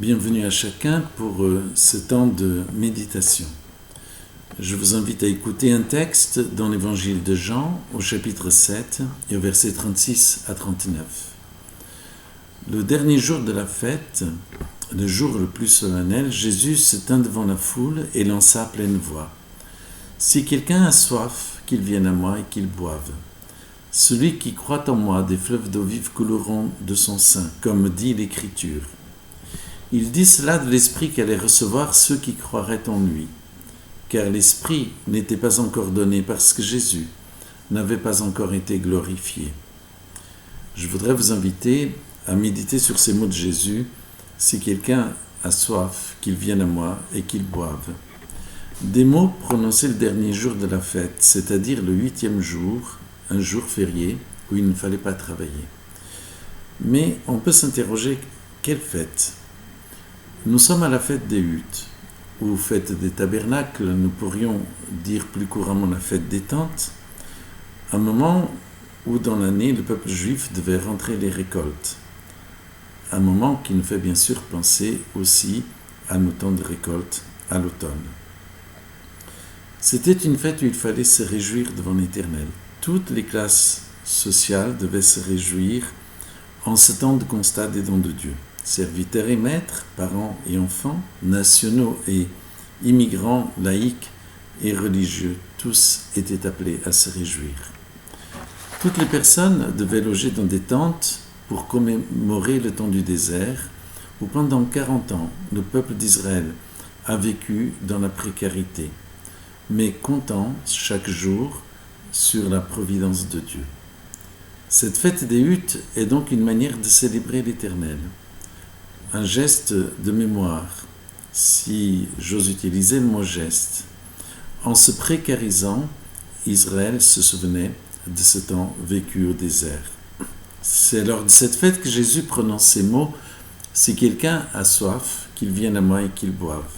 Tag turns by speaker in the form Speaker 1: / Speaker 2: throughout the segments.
Speaker 1: Bienvenue à chacun pour ce temps de méditation. Je vous invite à écouter un texte dans l'évangile de Jean au chapitre 7 et au verset 36 à 39. Le dernier jour de la fête, le jour le plus solennel, Jésus se tint devant la foule et lança à pleine voix: « Si quelqu'un a soif, qu'il vienne à moi et qu'il boive. Celui qui croit en moi, des fleuves d'eau vive couleront de son sein, comme dit l'Écriture. » Il dit cela de l'Esprit qu'allait recevoir ceux qui croiraient en lui, car l'Esprit n'était pas encore donné parce que Jésus n'avait pas encore été glorifié. Je voudrais vous inviter à méditer sur ces mots de Jésus: « Si quelqu'un a soif, qu'il vienne à moi et qu'il boive. » Des mots prononcés le dernier jour de la fête, c'est-à-dire le 8e jour, un jour férié où il ne fallait pas travailler. Mais on peut s'interroger, quelle fête ? Nous sommes à la fête des huttes, ou fête des tabernacles, nous pourrions dire plus couramment la fête des tentes, un moment où dans l'année le peuple juif devait rentrer les récoltes, un moment qui nous fait bien sûr penser aussi à nos temps de récolte à l'automne. C'était une fête où il fallait se réjouir devant l'Éternel. Toutes les classes sociales devaient se réjouir en ce temps de constat des dons de Dieu. Serviteurs et maîtres, parents et enfants, nationaux et immigrants, laïcs et religieux, tous étaient appelés à se réjouir. Toutes les personnes devaient loger dans des tentes pour commémorer le temps du désert, où pendant 40 ans, le peuple d'Israël a vécu dans la précarité, mais comptant chaque jour sur la providence de Dieu. Cette fête des huttes est donc une manière de célébrer l'Éternel. Un geste de mémoire, si j'ose utiliser le mot geste. En se précarisant, Israël se souvenait de ce temps vécu au désert. C'est lors de cette fête que Jésus prononce ces mots: « Si quelqu'un a soif, qu'il vienne à moi et qu'il boive. »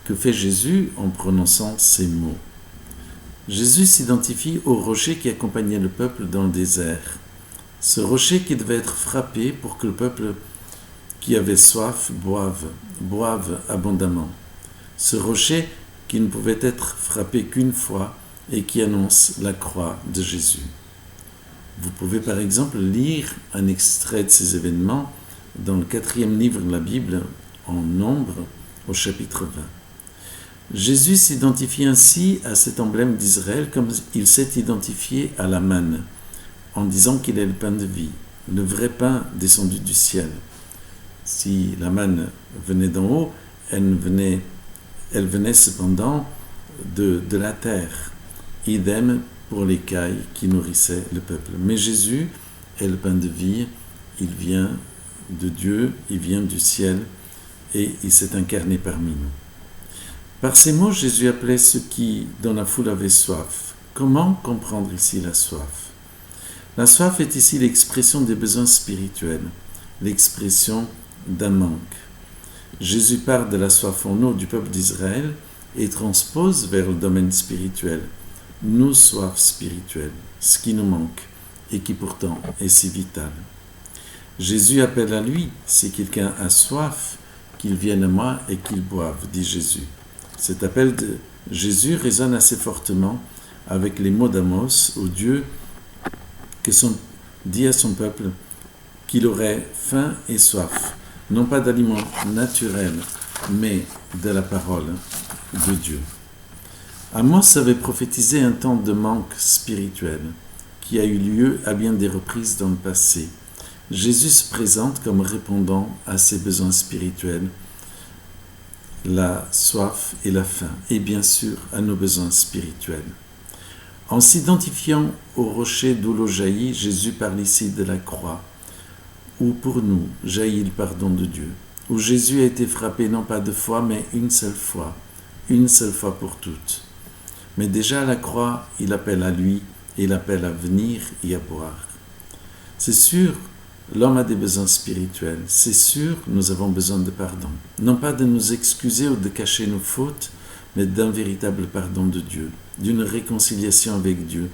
Speaker 1: Que fait Jésus en prononçant ces mots ? Jésus s'identifie au rocher qui accompagnait le peuple dans le désert. Ce rocher qui devait être frappé pour que le peuple qui avait soif boive abondamment. Ce rocher qui ne pouvait être frappé qu'une fois et qui annonce la croix de Jésus. Vous pouvez par exemple lire un extrait de ces événements dans le 4e livre de la Bible, en Nombre, au chapitre 20. Jésus s'identifie ainsi à cet emblème d'Israël comme il s'est identifié à la manne, en disant qu'il est le pain de vie, le vrai pain descendu du ciel. Si la manne venait d'en haut, elle venait cependant de la terre. Idem pour l'écaille qui nourrissait le peuple. Mais Jésus est le pain de vie, il vient de Dieu, il vient du ciel et il s'est incarné parmi nous. Par ces mots, Jésus appelait ceux qui, dans la foule, avaient soif. Comment comprendre ici la soif ? La soif est ici l'expression des besoins spirituels, l'expression d'un manque. Jésus parle de la soif en eau du peuple d'Israël et transpose vers le domaine spirituel, nos soifs spirituelles, ce qui nous manque et qui pourtant est si vital. Jésus appelle à lui: « Si quelqu'un a soif, qu'il vienne à moi et qu'il boive, » dit Jésus. Cet appel de Jésus résonne assez fortement avec les mots d'Amos, où Dieu dit à son peuple qu'il aurait faim et soif, non pas d'aliments naturels, mais de la parole de Dieu. Amos avait prophétisé un temps de manque spirituel qui a eu lieu à bien des reprises dans le passé. Jésus se présente comme répondant à ces besoins spirituels, la soif et la faim, et bien sûr à nos besoins spirituels. En s'identifiant au rocher d'où l'eau jaillit, Jésus parle ici de la croix, où pour nous jaillit le pardon de Dieu, où Jésus a été frappé non pas 2 fois, mais une seule fois pour toutes. Mais déjà à la croix, il appelle à lui, et il appelle à venir et à boire. C'est sûr, l'homme a des besoins spirituels, c'est sûr, nous avons besoin de pardon. Non pas de nous excuser ou de cacher nos fautes, mais d'un véritable pardon de Dieu, d'une réconciliation avec Dieu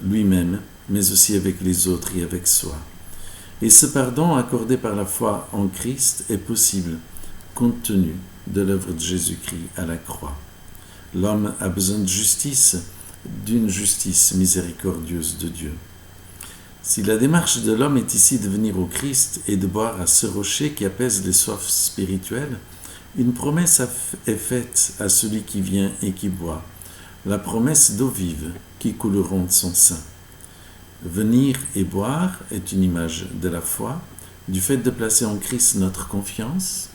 Speaker 1: lui-même, mais aussi avec les autres et avec soi. Et ce pardon accordé par la foi en Christ est possible compte tenu de l'œuvre de Jésus-Christ à la croix. L'homme a besoin de justice, d'une justice miséricordieuse de Dieu. Si la démarche de l'homme est ici de venir au Christ et de boire à ce rocher qui apaise les soifs spirituelles, une promesse est faite à celui qui vient et qui boit, la promesse d'eau vive qui couleront de son sein. Venir et boire est une image de la foi, du fait de placer en Christ notre confiance,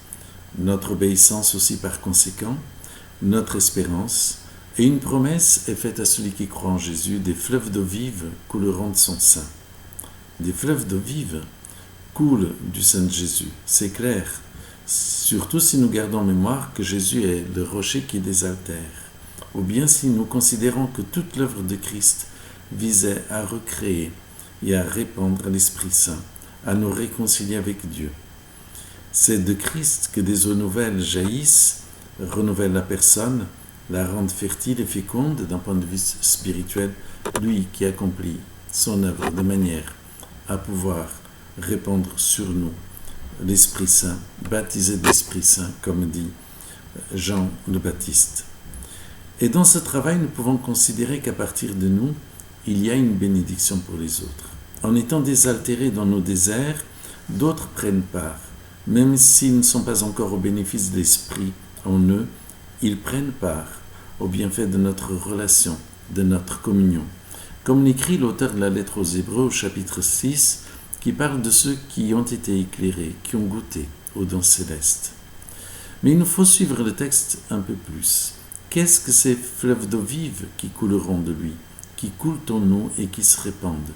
Speaker 1: notre obéissance aussi par conséquent, notre espérance, et une promesse est faite à celui qui croit en Jésus, des fleuves d'eau vive couleront de son sein. Des fleuves d'eau vive coulent du sein de Jésus, c'est clair, surtout si nous gardons en mémoire que Jésus est le rocher qui désaltère, ou bien si nous considérons que toute l'œuvre de Christ visait à recréer et à répandre l'Esprit Saint, à nous réconcilier avec Dieu. C'est de Christ que des eaux nouvelles jaillissent, renouvellent la personne, la rendent fertile et féconde d'un point de vue spirituel, lui qui accomplit son œuvre de manière à pouvoir répandre sur nous l'Esprit Saint, baptisé de l'Esprit Saint, comme dit Jean le Baptiste. Et dans ce travail, nous pouvons considérer qu'à partir de nous, il y a une bénédiction pour les autres. En étant désaltérés dans nos déserts, d'autres prennent part. Même s'ils ne sont pas encore au bénéfice de l'Esprit en eux, ils prennent part au bienfait de notre relation, de notre communion. Comme l'écrit l'auteur de la lettre aux Hébreux au chapitre 6, qui parle de ceux qui ont été éclairés, qui ont goûté aux dons célestes. Mais il nous faut suivre le texte un peu plus. Qu'est-ce que ces fleuves d'eau vive qui couleront de lui, qui coulent en nous et qui se répandent?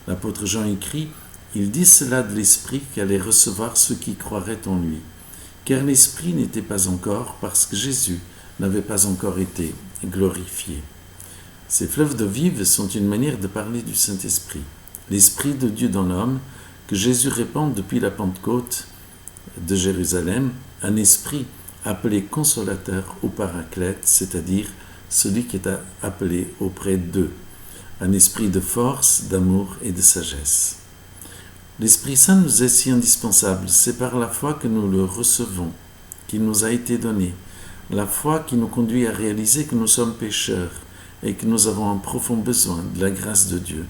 Speaker 1: L'apôtre Jean écrit, il dit cela de l'Esprit qu'allait recevoir ceux qui croiraient en lui, car l'Esprit n'était pas encore, parce que Jésus n'avait pas encore été glorifié. Ces fleuves d'eau vive sont une manière de parler du Saint-Esprit, l'Esprit de Dieu dans l'homme, que Jésus répand depuis la Pentecôte de Jérusalem, un esprit appelé consolateur ou paraclète, c'est-à-dire celui qui est appelé auprès d'eux, un esprit de force, d'amour et de sagesse. L'Esprit Saint nous est si indispensable, c'est par la foi que nous le recevons, qu'il nous a été donné, la foi qui nous conduit à réaliser que nous sommes pécheurs et que nous avons un profond besoin de la grâce de Dieu,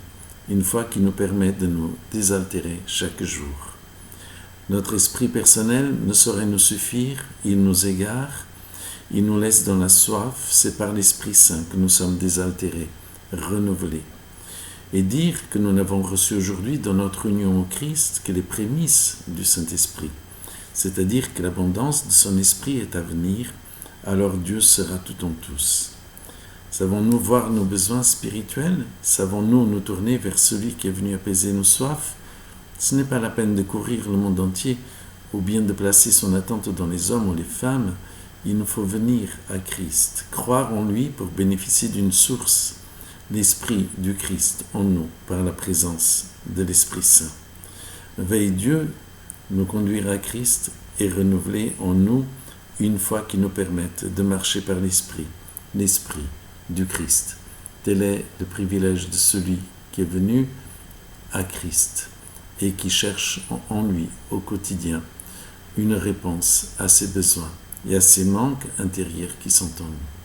Speaker 1: une foi qui nous permet de nous désaltérer chaque jour. Notre esprit personnel ne saurait nous suffire, il nous égare, il nous laisse dans la soif, c'est par l'Esprit Saint que nous sommes désaltérés, renouvelés. Et dire que nous n'avons reçu aujourd'hui dans notre union au Christ que les prémices du Saint-Esprit, c'est-à-dire que l'abondance de son Esprit est à venir, alors Dieu sera tout en tous. Savons-nous voir nos besoins spirituels? Savons-nous nous tourner vers celui qui est venu apaiser nos soifs? Ce n'est pas la peine de courir le monde entier ou bien de placer son attente dans les hommes ou les femmes. Il nous faut venir à Christ, croire en lui pour bénéficier d'une source, l'Esprit du Christ en nous par la présence de l'Esprit Saint. Veuille Dieu nous conduire à Christ et renouveler en nous une foi qui nous permette de marcher par l'Esprit du Christ. Tel est le privilège de celui qui est venu à Christ et qui cherche en lui au quotidien une réponse à ses besoins et à ses manques intérieurs qui sont en nous.